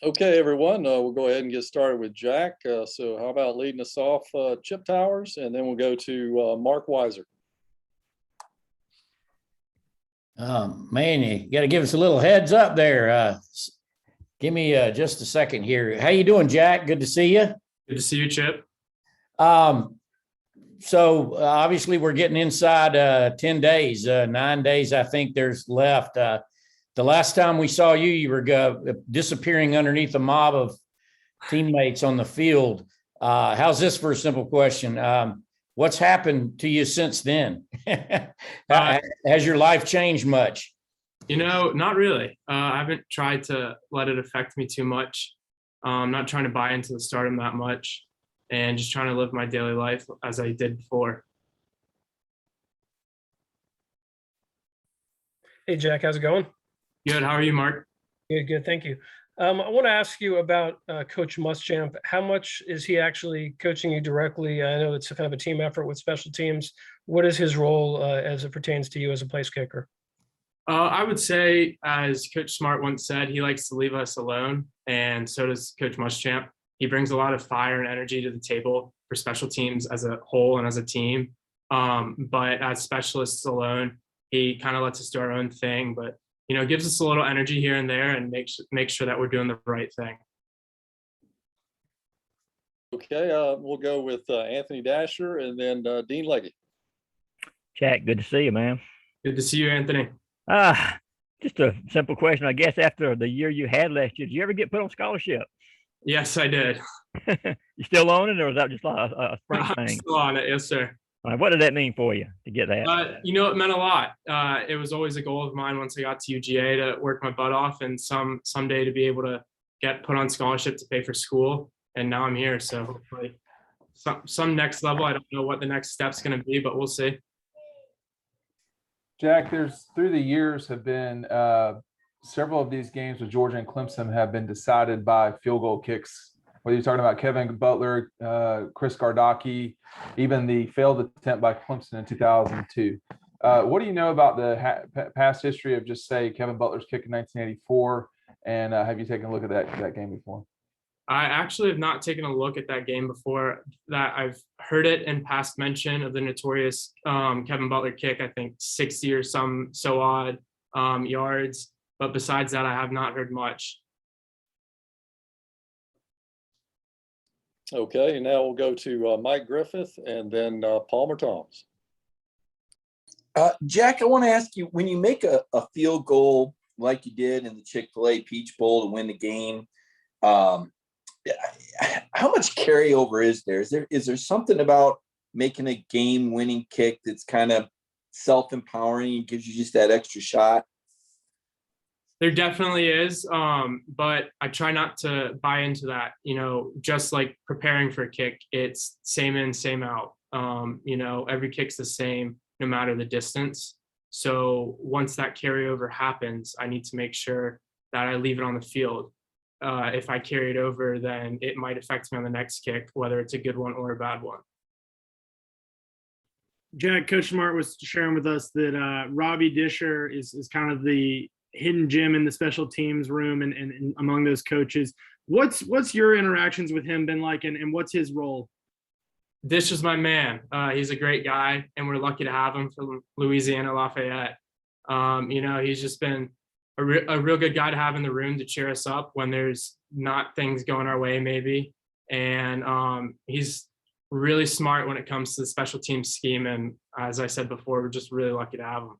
Okay, everyone, we'll go ahead and get started with Jack. So how about leading us off, Chip Towers, and then we'll go to Mark Weiser. Man, you got to give us a little heads up there. Give me just a second here. How you doing, Jack? Good to see you. Good to see you, Chip. So obviously we're getting inside 10 days, 9 days I think there's left. The last time we saw you, you were disappearing underneath a mob of teammates on the field. How's this for a simple question? What's happened to you since then? Has your life changed much? Not really. I haven't tried to let it affect me too much. I'm not trying to buy into the stardom that much and just trying to live my daily life as I did before. Hey, Jack, how's it going? Good. How are you, Mark? Good. Thank you. I want to ask you about Coach Muschamp. How much is he actually coaching you directly? I know it's a kind of a team effort with special teams. What is his role as it pertains to you as a place kicker? I would say, as Coach Smart once said, he likes to leave us alone, and so does Coach Muschamp. He brings a lot of fire and energy to the table for special teams as a whole and as a team. But as specialists alone, he kind of lets us do our own thing, but gives us a little energy here and there and make sure that we're doing the right thing. Okay, we'll go with Anthony Dasher and then Dean Legge. Jack, good to see you, man. Good to see you, Anthony. Just a simple question. I guess after the year you had last year, did you ever get put on scholarship? Yes, I did. You still on it, or was that just a spring thing? I'm still on it, yes, sir. What did that mean for you to get that? It meant a lot. It was always a goal of mine once I got to UGA to work my butt off and someday to be able to get put on scholarship to pay for school. And now I'm here. So hopefully some next level. I don't know what the next step's going to be, but we'll see. Jack, through the years have been several of these games with Georgia and Clemson have been decided by field goal kicks. Whether you're talking about Kevin Butler, Chris Gardocki, even the failed attempt by Clemson in 2002. What do you know about the past history of just say Kevin Butler's kick in 1984? And have you taken a look at that game before? I actually have not taken a look at that game before. That I've heard it in past mention of the notorious Kevin Butler kick. I think 60 or some so odd yards. But besides that, I have not heard much. Okay, now we'll go to Mike Griffith and then Palmer Thomas. Jack, I want to ask you, when you make a field goal like you did in the Chick-fil-A Peach Bowl to win the game, how much carryover is there? Is there something about making a game-winning kick that's kind of self-empowering and gives you just that extra shot? There definitely is, but I try not to buy into that. Just like preparing for a kick, it's same in, same out. Every kick's the same, no matter the distance. So once that carryover happens, I need to make sure that I leave it on the field. If I carry it over, then it might affect me on the next kick, whether it's a good one or a bad one. Jack, Coach Smart was sharing with us that Robbie Disher is kind of the hidden gem in the special teams room and among those coaches. What's your interactions with him been like, and what's his role? Dish is my man. He's a great guy, and we're lucky to have him from Louisiana Lafayette. He's just been a real good guy to have in the room to cheer us up when there's not things going our way, maybe. And he's really smart when it comes to the special teams scheme. And as I said before, we're just really lucky to have him.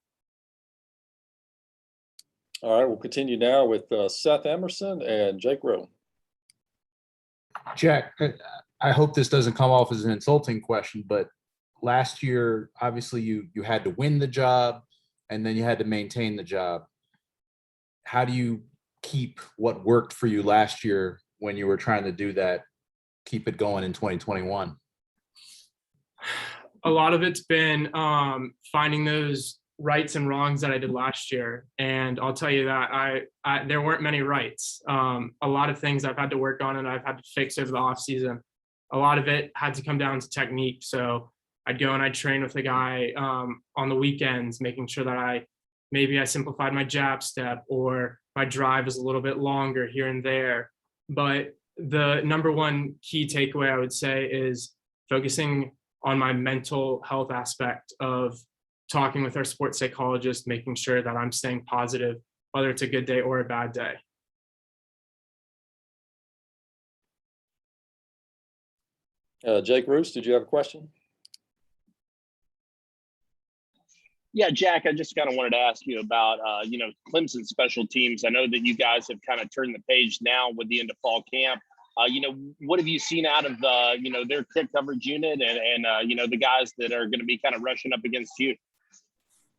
All right, we'll continue now with Seth Emerson and Jakeroos. Jack, I hope this doesn't come off as an insulting question, but last year, obviously you had to win the job and then you had to maintain the job. How do you keep what worked for you last year when you were trying to do that, keep it going in 2021? A lot of it's been finding those rights and wrongs that I did last year. And I'll tell you that I there weren't many rights. A lot of things I've had to work on and I've had to fix over the off season. A lot of it had to come down to technique. So I'd go and I'd train with a guy on the weekends, making sure that I simplified my jab step or my drive is a little bit longer here and there. But the number one key takeaway I would say is focusing on my mental health aspect of talking with our sports psychologist, making sure that I'm staying positive, whether it's a good day or a bad day. Jakeroos, did you have a question? Yeah, Jack, I just kind of wanted to ask you about, Clemson special teams. I know that you guys have kind of turned the page now with the end of fall camp. What have you seen out of, their kick coverage unit and the guys that are going to be kind of rushing up against you?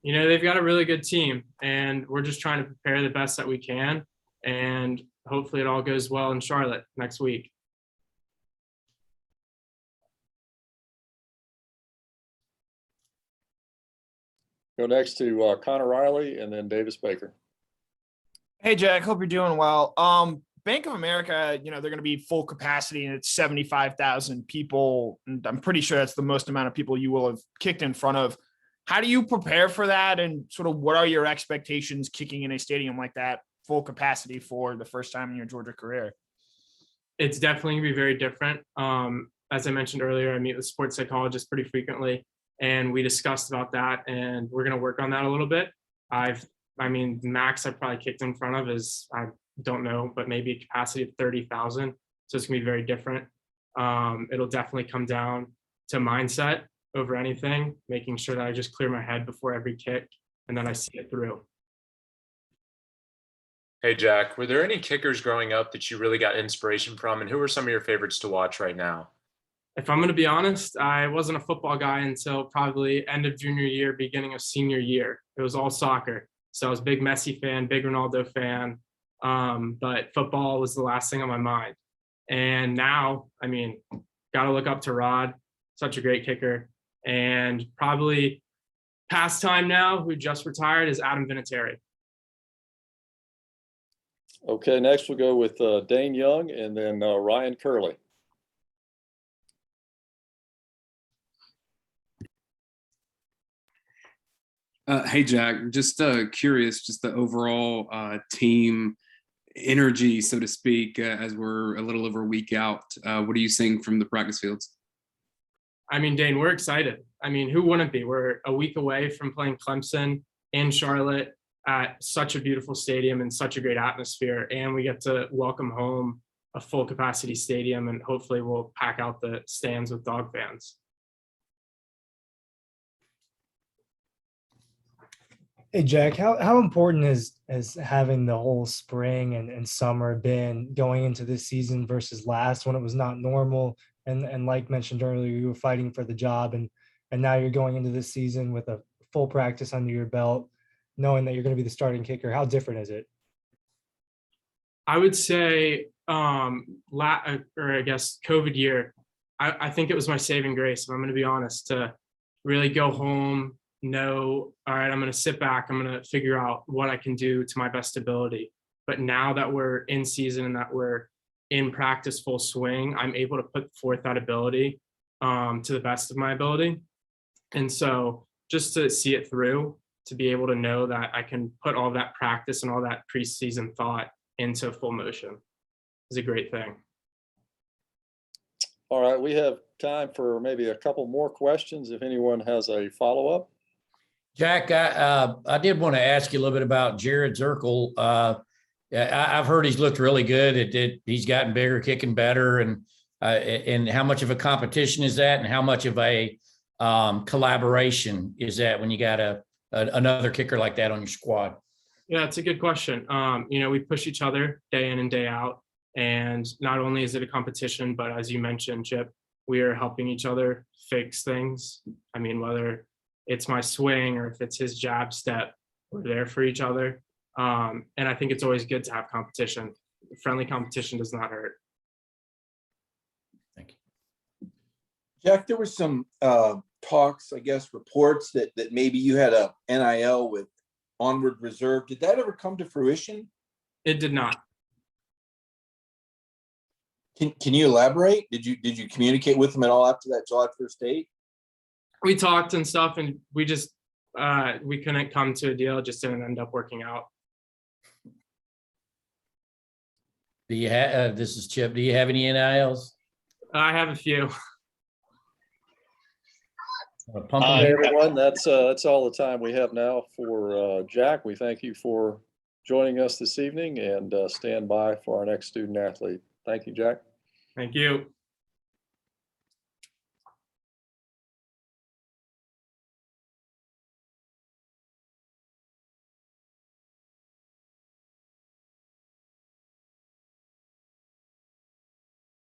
They've got a really good team, and we're just trying to prepare the best that we can. And hopefully it all goes well in Charlotte next week. Go next to Connor Riley and then Davis Baker. Hey, Jack, hope you're doing well. Bank of America, they're going to be full capacity and it's 75,000 people. And I'm pretty sure that's the most amount of people you will have kicked in front of. How do you prepare for that? And sort of what are your expectations kicking in a stadium like that, full capacity for the first time in your Georgia career? It's definitely going to be very different. As I mentioned earlier, I meet with sports psychologists pretty frequently, and we discussed about that, and we're going to work on that a little bit. Max I've probably kicked in front of is, I don't know, but maybe a capacity of 30,000. So it's gonna be very different. It'll definitely come down to mindset over anything, making sure that I just clear my head before every kick and then I see it through. Hey, Jack, were there any kickers growing up that you really got inspiration from, and who are some of your favorites to watch right now? If I'm going to be honest, I wasn't a football guy until probably end of junior year, beginning of senior year. It was all soccer. So I was a big Messi fan, big Ronaldo fan. But football was the last thing on my mind. And now, got to look up to Rod, such a great kicker. And probably pastime now, who just retired, is Adam Vinatieri. Okay, next we'll go with Dane Young and then Ryan Curley. Hey, Jack, just curious, just the overall team energy, so to speak, as we're a little over a week out. What are you seeing from the practice fields? Dane, we're excited. Who wouldn't be? We're a week away from playing Clemson in Charlotte at such a beautiful stadium and such a great atmosphere. And we get to welcome home a full capacity stadium, and hopefully we'll pack out the stands with dog fans. Hey, Jack, how important has having the whole spring and summer been going into this season versus last when it was not normal? And like mentioned earlier, you were fighting for the job, and now you're going into this season with a full practice under your belt, knowing that you're going to be the starting kicker. How different is it? I would say, COVID year, I think it was my saving grace, if I'm going to be honest, to really go home, know, all right, I'm going to sit back, I'm going to figure out what I can do to my best ability. But now that we're in season and that we're in practice full swing, I'm able to put forth that ability to the best of my ability. And so just to see it through, to be able to know that I can put all that practice and all that preseason thought into full motion is a great thing. All right, we have time for maybe a couple more questions if anyone has a follow-up. Jack, I did want to ask you a little bit about Jared Zirkle. I've heard he's looked really good. He's gotten bigger, kicking better, and how much of a competition is that, and how much of a collaboration is that when you got another kicker like that on your squad? Yeah, it's a good question. We push each other day in and day out, and not only is it a competition, but as you mentioned, Chip, we are helping each other fix things. Whether it's my swing or if it's his jab step, we're there for each other. And I think it's always good to have competition. Friendly competition does not hurt. Thank you. Jack, there were some talks, reports that maybe you had a NIL with Onward Reserve. Did that ever come to fruition? It did not. Can you elaborate? Did you communicate with them at all after that July 1st date? We talked and stuff, and we just we couldn't come to a deal. It just didn't end up working out. Do you have, this is Chip, do you have any NILs? I have a few. Pump them Hey, in. everyone, that's all the time we have now for Jack. We thank you for joining us this evening and stand by for our next student athlete. Thank you, Jack. Thank you.